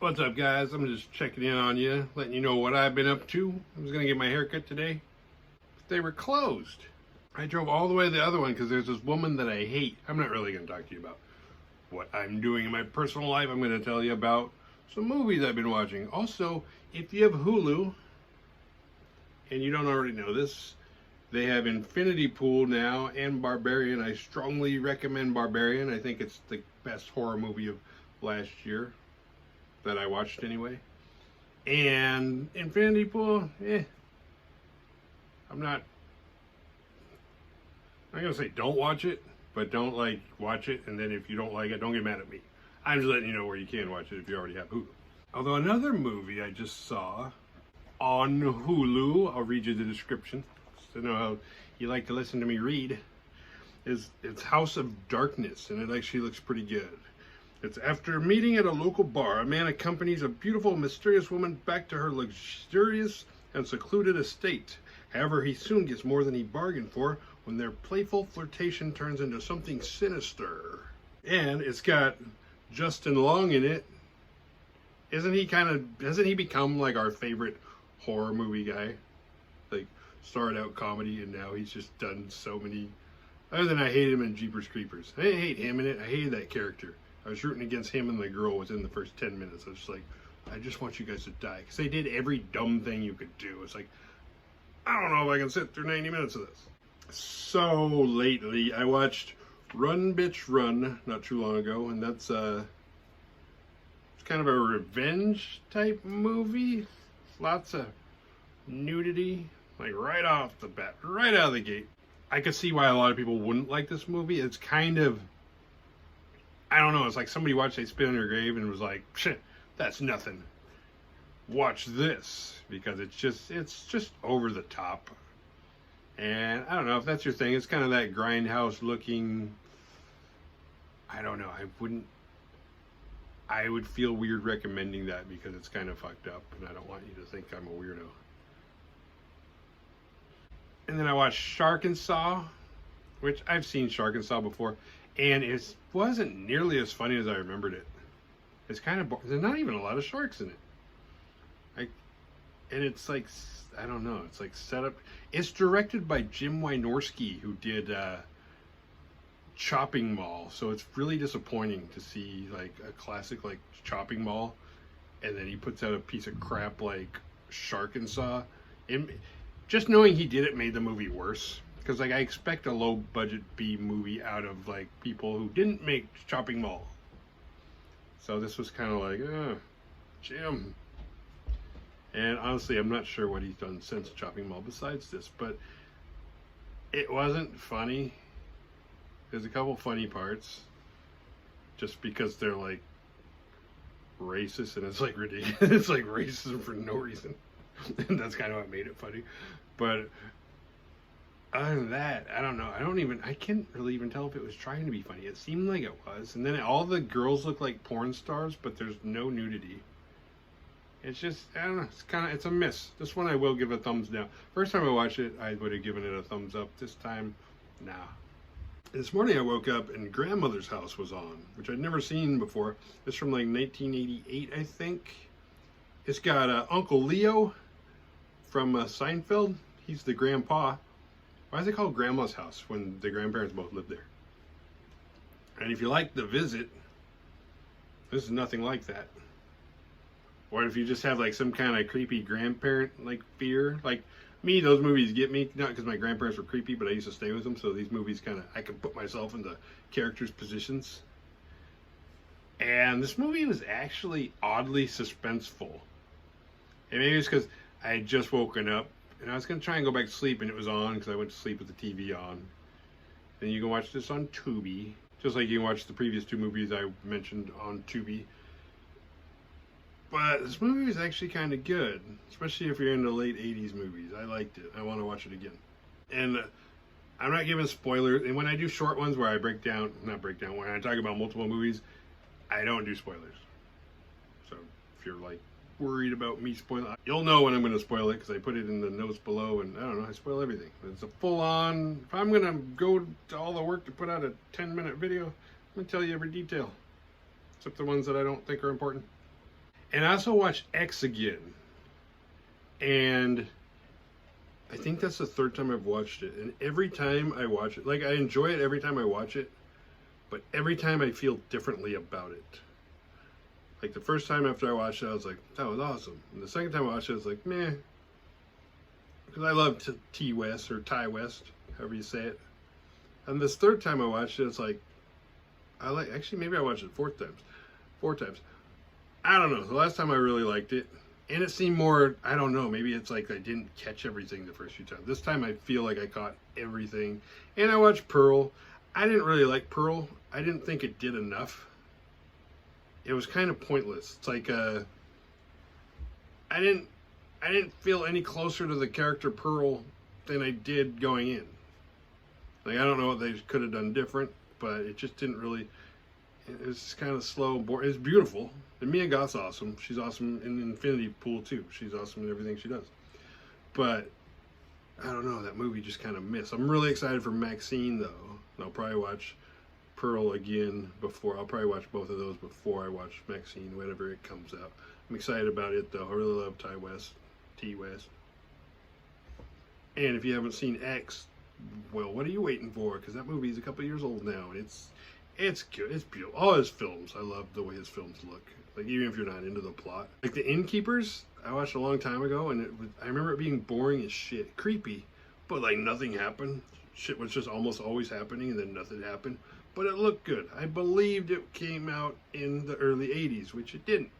What's up, guys? I'm just checking in on you, letting you know what I've been up to. I was going to get my hair cut today, but they were closed. I drove all the way to the other one because there's this woman that I hate. I'm not really going to talk to you about what I'm doing in my personal life. I'm going to tell you about some movies I've been watching. Also, if you have Hulu, and you don't already know this, they have Infinity Pool now and Barbarian. I strongly recommend Barbarian. I think it's the best horror movie of last year that I watched anyway. And Infinity Pool, I'm not gonna say don't watch it, but don't watch it, and then if you don't like it, don't get mad at me. I'm just letting you know where you can watch it if you already have Hulu. Although another movie I just saw on Hulu, I'll read you the description so you know how you like to listen to me read, it's House of Darkness, and it actually looks pretty good. It's after a meeting at a local bar, a man accompanies a beautiful, mysterious woman back to her luxurious and secluded estate. However, he soon gets more than he bargained for when their playful flirtation turns into something sinister. And it's got Justin Long in it. Hasn't he become like our favorite horror movie guy? Like, started out comedy and now he's just done so many. Other than I hate him in Jeepers Creepers. I didn't hate him in it, I hated that character. I was rooting against him and the girl within the first 10 minutes. I was just like, I just want you guys to die. Because they did every dumb thing you could do. It's like, I don't know if I can sit through 90 minutes of this. So lately, I watched Run Bitch Run not too long ago. And that's it's kind of a revenge type movie. Lots of nudity. Like right off the bat. Right out of the gate. I could see why a lot of people wouldn't like this movie. It's kind of, I don't know, it's like somebody watched They Spit on Your Grave and was like, shit, that's nothing. Watch this, because it's just over the top. And I don't know if that's your thing. It's kind of that grindhouse looking, I don't know, I would feel weird recommending that because it's kind of fucked up and I don't want you to think I'm a weirdo. And then I watched Shark and Saw, which I've seen Shark and Saw before. And it wasn't nearly as funny as I remembered it. It's kind of, there's not even a lot of sharks in it. And it's like, I don't know, it's like set up. It's directed by Jim Wynorski, who did Chopping Mall. So it's really disappointing to see like a classic like Chopping Mall, and then he puts out a piece of crap like Shark and Saw. Just knowing he did it made the movie worse. Because like I expect a low budget B movie out of like people who didn't make Chopping Mall. So this was kind of like, Jim. And honestly, I'm not sure what he's done since Chopping Mall besides this, but it wasn't funny. There's a couple funny parts, just because they're like racist and it's like ridiculous. It's like racism for no reason, and that's kind of what made it funny. But other than that, I don't know. I can't really even tell if it was trying to be funny. It seemed like it was. And then all the girls look like porn stars, but there's no nudity. It's just, I don't know. It's a miss. This one I will give a thumbs down. First time I watched it, I would have given it a thumbs up. This time, nah. This morning I woke up and Grandmother's House was on, which I'd never seen before. It's from like 1988, I think. It's got Uncle Leo from Seinfeld. He's the grandpa. Why is it called Grandma's House when the grandparents both lived there? And if you like The Visit, this is nothing like that. Or if you just have like some kind of creepy grandparent like fear, like me, those movies get me, not because my grandparents were creepy, but I used to stay with them, so these movies kind of, I can put myself into characters' positions. And this movie was actually oddly suspenseful. And maybe it's because I had just woken up and I was going to try and go back to sleep, and it was on because I went to sleep with the TV on. Then you can watch this on Tubi, just like you can watch the previous two movies I mentioned on Tubi. But this movie is actually kind of good, especially if you're into late 80s movies. I liked it. I want to watch it again. And I'm not giving spoilers. And when I do short ones where I when I talk about multiple movies, I don't do spoilers. So if you're like worried about me spoiling, you'll know when I'm going to spoil it because I put it in the notes below, and I don't know, I spoil everything. It's a full-on, if I'm going to go to all the work to put out a 10-minute video, I'm going to tell you every detail, except the ones that I don't think are important. And I also watched X again. And I think that's the third time I've watched it. And every time I watch it, like, I enjoy it every time I watch it, but every time I feel differently about it. Like, the first time after I watched it, I was like, that was awesome. And the second time I watched it, I was like, meh. Because I love T West, or Ty West, however you say it. And this third time I watched it, it's like, actually, maybe I watched it four times. I don't know. The last time I really liked it. And it seemed more, I don't know, maybe it's like I didn't catch everything the first few times. This time I feel like I caught everything. And I watched Pearl. I didn't really like Pearl. I didn't think it did enough. It was kind of pointless. It's like, I didn't feel any closer to the character Pearl than I did going in. Like, I don't know what they could have done different, but it just didn't really, it was just kind of slow, boring. It's beautiful. And Mia Goth's awesome. She's awesome in Infinity Pool too. She's awesome in everything she does. But I don't know, that movie just kind of missed. I'm really excited for Maxine though. And I'll probably watch Pearl again before. I'll probably watch both of those before I watch Maxine, whenever it comes out. I'm excited about it though. I really love T West. And if you haven't seen X, well, what are you waiting for? Because that movie is a couple years old now, and it's good. It's beautiful. All his films, I love the way his films look. Like, even if you're not into the plot. Like, The Innkeepers, I watched a long time ago, and I remember it being boring as shit. Creepy, but, like, nothing happened. Shit was just almost always happening, and then nothing happened. But it looked good. I believed it came out in the early 80s, which it didn't.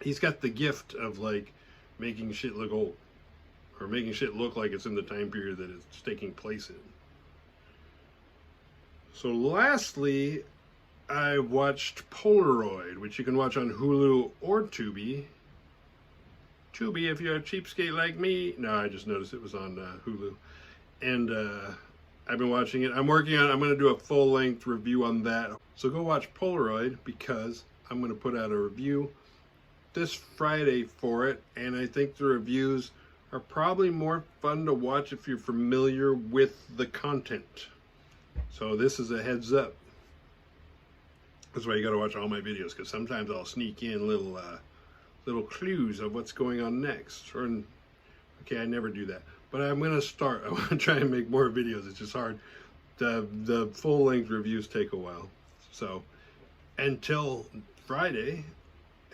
He's got the gift of, like, making shit look old. Or making shit look like it's in the time period that it's taking place in. So lastly, I watched Polaroid, which you can watch on Hulu or Tubi. Tubi, if you're a cheapskate like me. No, I just noticed it was on Hulu. And I've been watching it. I'm going to do a full-length review on that. So go watch Polaroid, because I'm going to put out a review this Friday for it. And I think the reviews are probably more fun to watch if you're familiar with the content. So this is a heads up. That's why you got to watch all my videos, because sometimes I'll sneak in little clues of what's going on next. Okay, I never do that, but I'm gonna start. I want to try and make more videos. It's just hard. The full length reviews take a while. So until Friday,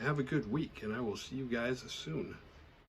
have a good week, and I will see you guys soon.